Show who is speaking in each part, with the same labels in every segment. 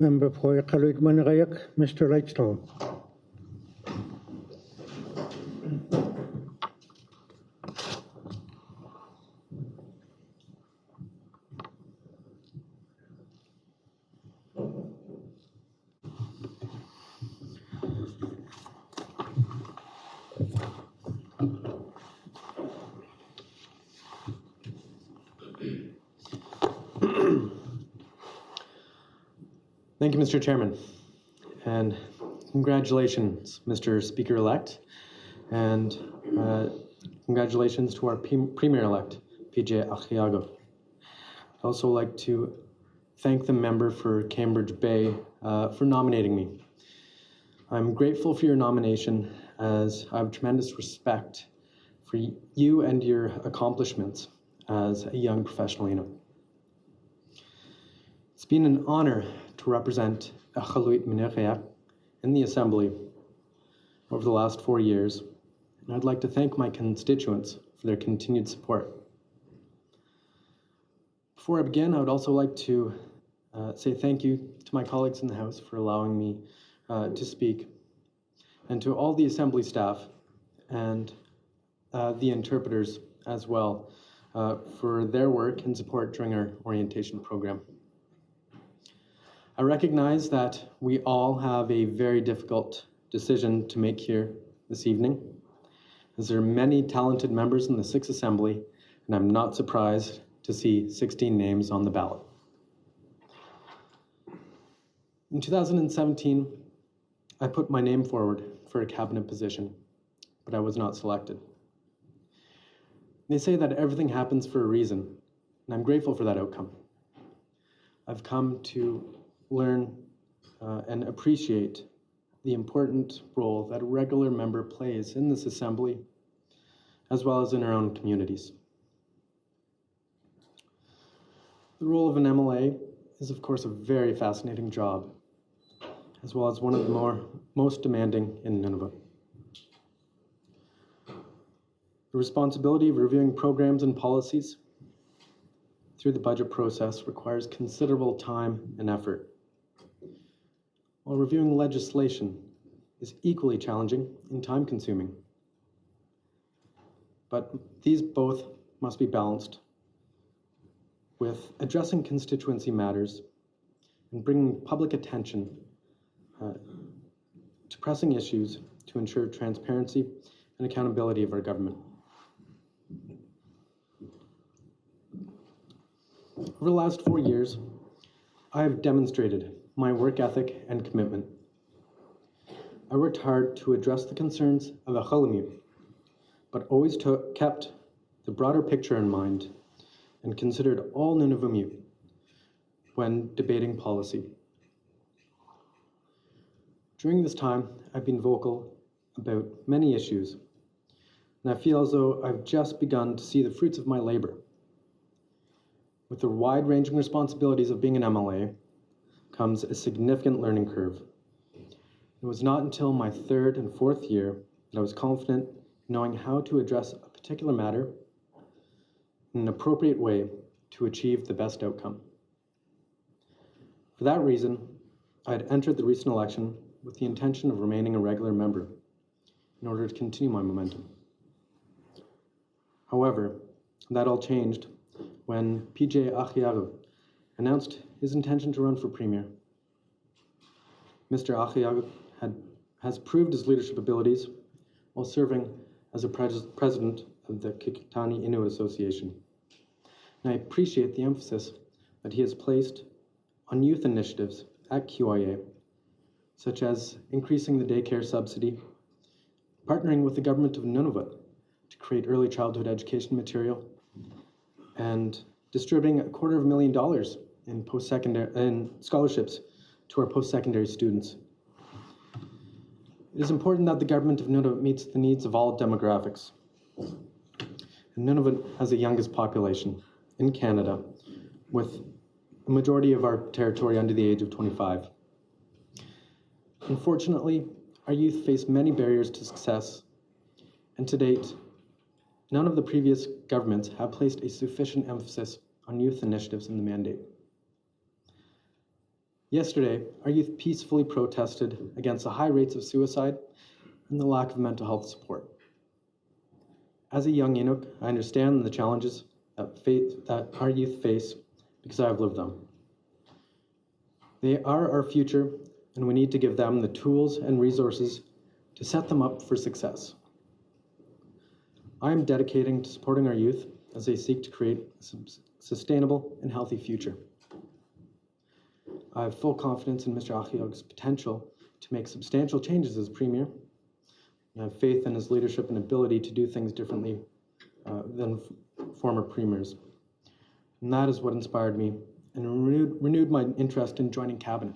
Speaker 1: Member for Iqaluit Managayak, Mr. Lightstone.
Speaker 2: Thank you, Mr. Chairman, and congratulations, Mr. Speaker-elect, and congratulations to our Premier-elect, PJ Iqaluit. I'd also like to thank the member for Cambridge Bay for nominating me. I'm grateful for your nomination, as I have tremendous respect for you and your accomplishments as a young professional Inuit. It's been an honor to represent Iqaluit Managayak in the Assembly over the last 4 years, and I'd like to thank my constituents for their continued support. Before I begin, I would also like to say thank you to my colleagues in the House for allowing me to speak, and to all the Assembly staff and the interpreters as well for their work and support during our orientation program. I recognize that we all have a very difficult decision to make here this evening, as there are many talented members in the 6th Assembly, and I'm not surprised to see 16 names on the ballot. In 2017, I put my name forward for a cabinet position, but I was not selected. They say that everything happens for a reason, and I'm grateful for that outcome. I've come to learn and appreciate the important role that a regular member plays in this Assembly, as well as in our own communities. The role of an MLA is, of course, a very fascinating job, as well as one of the most demanding in Nunavut. The responsibility of reviewing programs and policies through the budget process requires considerable time and effort, while reviewing legislation is equally challenging and time-consuming. But these both must be balanced with addressing constituency matters and bringing public attention to pressing issues to ensure transparency and accountability of our government. Over the last 4 years, I have demonstrated my work ethic and commitment. I worked hard to address the concerns of Iqaluit, but always kept the broader picture in mind and considered all Nunavummiut when debating policy. During this time, I've been vocal about many issues, and I feel as though I've just begun to see the fruits of my labor. With the wide-ranging responsibilities of being an MLA comes a significant learning curve. It was not until my 3rd and 4th year that I was confident in knowing how to address a particular matter in an appropriate way to achieve the best outcome. For that reason, I had entered the recent election with the intention of remaining a regular member in order to continue my momentum. However, that all changed when PJ Iqaluit announced his intention to run for Premier. Mr. Iqaluit has proved his leadership abilities while serving as a president of the Kikitani Inuit Association. And I appreciate the emphasis that he has placed on youth initiatives at QIA, such as increasing the daycare subsidy, partnering with the government of Nunavut to create early childhood education material, and distributing $250,000 in scholarships to our post-secondary students. It is important that the government of Nunavut meets the needs of all demographics. And Nunavut has the youngest population in Canada, with a majority of our territory under the age of 25. Unfortunately, our youth face many barriers to success, and to date, none of the previous governments have placed a sufficient emphasis on youth initiatives in the mandate. Yesterday, our youth peacefully protested against the high rates of suicide and the lack of mental health support. As a young Inuk, I understand the challenges that our youth face because I have lived them. They are our future, and we need to give them the tools and resources to set them up for success. I am dedicating to supporting our youth as they seek to create a sustainable and healthy future. I have full confidence in Mr. Achiag's potential to make substantial changes as Premier, and I have faith in his leadership and ability to do things differently than former Premiers. And that is what inspired me and renewed my interest in joining Cabinet.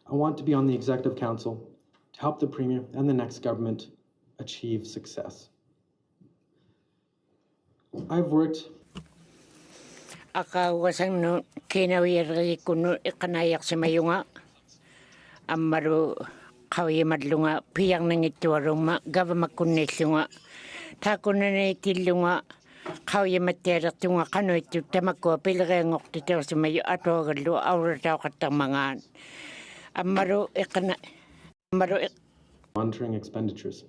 Speaker 2: I want to be on the Executive Council to help the Premier and the next government achieve success. I've worked
Speaker 3: Akawasang no kinawiri kuno ikanayak sa mayunga amaru kawi madlunga piyang nangituaruma gavamakunesunga takunane tilunga kawi matera tunga kanoitu tamako pilrengok titer sa mayu atogalu aurataw katamangan amaru
Speaker 2: monitoring expenditures.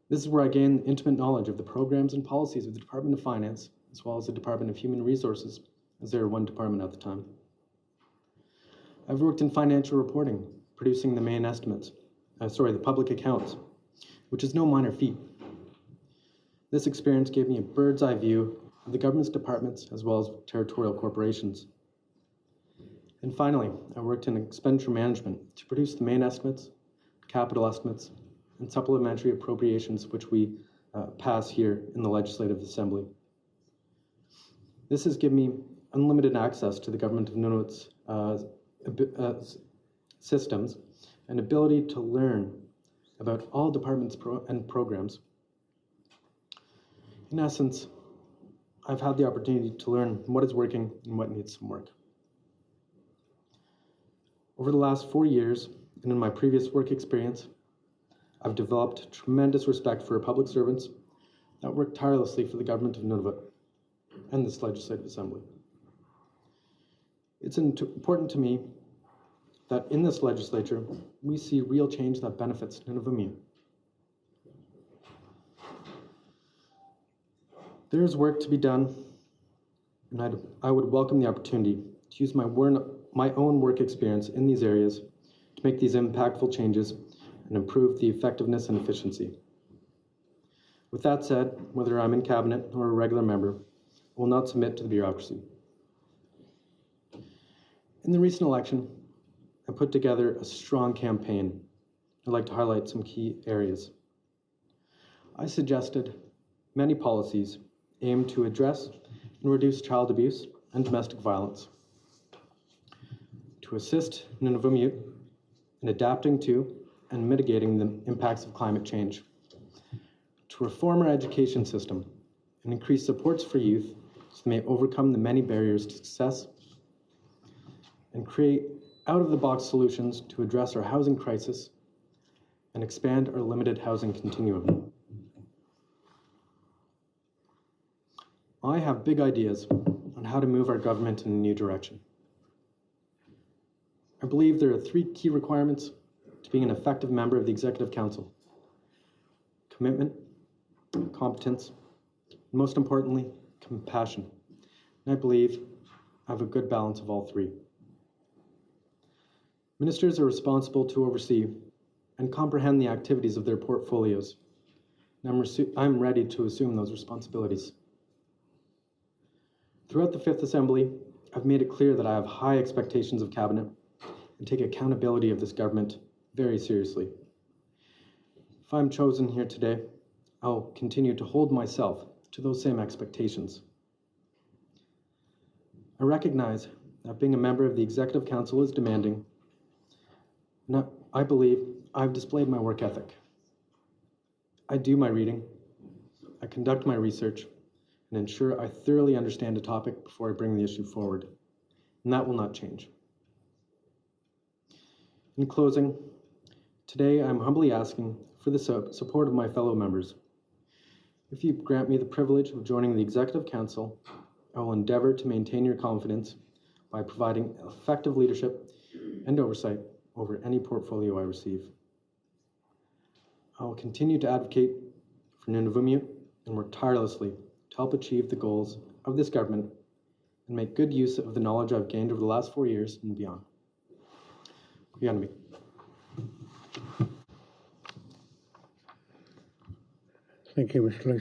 Speaker 2: This is where I gained intimate knowledge of the programs and policies of the Department of Finance, as well as the Department of Human Resources, as they were one department at the time. I've worked in financial reporting, producing the main estimates, the public accounts, which is no minor feat. This experience gave me a bird's eye view of the government's departments as well as territorial corporations. And finally, I worked in expenditure management to produce the main estimates, capital estimates, and supplementary appropriations which we pass here in the Legislative Assembly. This has given me unlimited access to the Government of Nunavut's systems and ability to learn about all departments and programs. In essence, I've had the opportunity to learn what is working and what needs some work. Over the last 4 years, and in my previous work experience, I've developed tremendous respect for public servants that work tirelessly for the Government of Nunavut and this Legislative Assembly. It's important to me that in this legislature, we see real change that benefits Nunavummiut. There is work to be done, and I would welcome the opportunity to use my own work experience in these areas to make these impactful changes and improve the effectiveness and efficiency. With that said, whether I'm in Cabinet or a regular member, I will not submit to the bureaucracy. In the recent election, I put together a strong campaign. I'd like to highlight some key areas. I suggested many policies aimed to address and reduce child abuse and domestic violence, to assist Nunavummiut in adapting to and mitigating the impacts of climate change, to reform our education system and increase supports for youth so they may overcome the many barriers to success, and create out-of-the-box solutions to address our housing crisis and expand our limited housing continuum. I have big ideas on how to move our government in a new direction. I believe there are 3 key requirements to being an effective member of the Executive Council: commitment, competence, and most importantly, compassion. And I believe I have a good balance of all 3. Ministers are responsible to oversee and comprehend the activities of their portfolios, and I'm ready to assume those responsibilities. Throughout the 5th Assembly, I've made it clear that I have high expectations of Cabinet and take accountability of this government very seriously. If I'm chosen here today, I'll continue to hold myself to those same expectations. I recognize that being a member of the Executive Council is demanding, and I believe I've displayed my work ethic. I do my reading, I conduct my research, and ensure I thoroughly understand a topic before I bring the issue forward, and that will not change. In closing, today I'm humbly asking for the support of my fellow members. If you grant me the privilege of joining the Executive Council, I will endeavor to maintain your confidence by providing effective leadership and oversight over any portfolio I receive. I will continue to advocate for Nunavummiut and work tirelessly to help achieve the goals of this government and make good use of the knowledge I've gained over the last 4 years and beyond. Kuyanami.
Speaker 1: Thank you, Mr. Leitch.